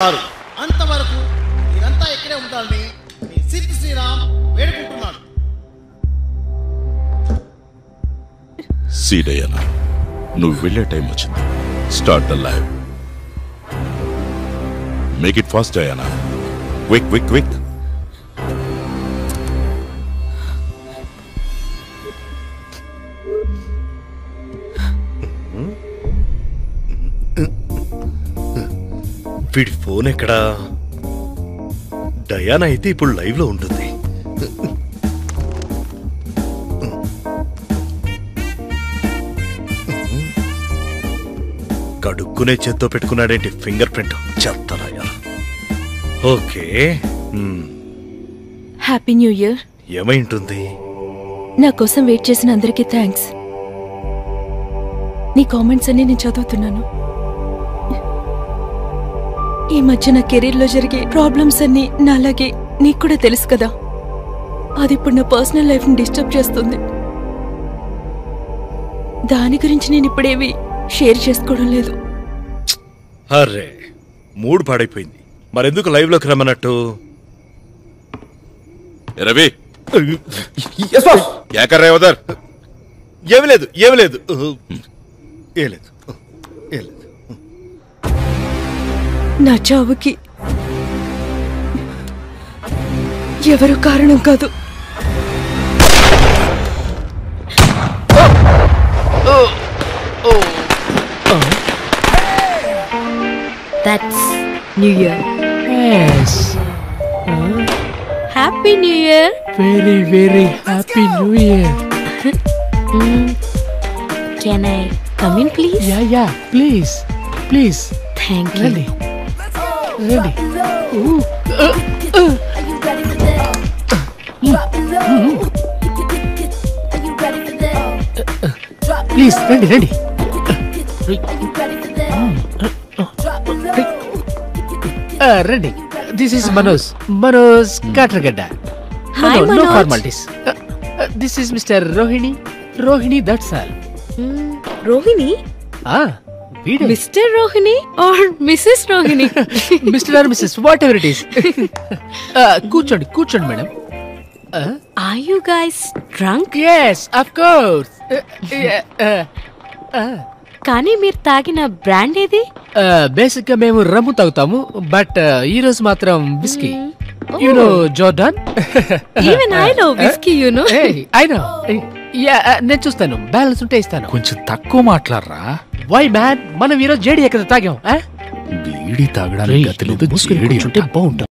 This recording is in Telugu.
అంతవరకు మీరంతా ఇక్కడే ఉండాలని మీ సిద్ధి శ్రీరామ్ వేడుకుంటున్నాడు. సీడయ్యనా, నువ్వు వెళ్ళే టైం వచ్చింది. Start the live. Make it fast అయ్యానా. Quick quick quick. వీడి ఫోన్ ఎక్కడా? డయానా అయితే ఇప్పుడు లైవ్ లో ఉంటుంది. కడుక్కునే చేత్తో పెట్టుకున్నాడేంటి ఫింగర్ ప్రింట్? చెత్తరాయా. Okay, happy new year. ఏమైంటుంది? నా కోసం వెయిట్ చేసిన అందరికీ థ్యాంక్స్. నీ కామెంట్స్ అన్ని నేను చదువుతున్నాను. ఈ మధ్య నా కెరీర్లో జరిగే ప్రాబ్లమ్స్ అన్ని నాలాగే నీకు కూడా తెలుసు కదా. అది ఇప్పుడు నా పర్సనల్ లైఫ్ని డిస్టర్బ్ చేస్తుంది. దాని గురించి నేను ఇప్పుడేవి షేర్ చేసుకోవడం లేదు. అరే, మూడ్ పాడైపోయింది. మరెందుకు లైవ్ లోకి రమ్మన్నట్టు? రవి, క్యా కర్ రహే హో ఉధర్? ఏమి లేదు, ఏమి లేదు, ఏం లేదు, ఏం లేదు. నా చావుకి ఎవరు కారణం కాదు. That's New Year. Yes. Happy New Year. Very, very happy New Year. Can I come in, please? Yeah, please. Please. Thank you. Ready. Ooh. Please, ready. Ready. This is Manoj Katragadda. Hi, No Manoj. formalities. This is Mr. Rohini, that's all. Rohini? Video. Mr. Rohini or Mrs. Rohini? Mr. or Mrs. whatever it is. కూర్చోండి madam. Are you guys drunk? Yes, of course. కానీ మీరు తాగిన బ్రాండ్ ఏది? బేసిక్ గా మేము రమ్ము తాగుతాము, బట్ ఈ రోజు మాత్రం whisky. You know Jordan? Even I know whiskey, you know. I know. నేను చూస్తాను, బ్యాలెన్స్ ఉంటే ఇస్తాను. కొంచెం తక్కువ మాట్లాడరా. వై మ్యాన్, మనం ఈరోజు జేడి ఎక్కడ తాగాం? బీడి తాగడానికి గతి లేదు, జేడి బాగుంటుంది.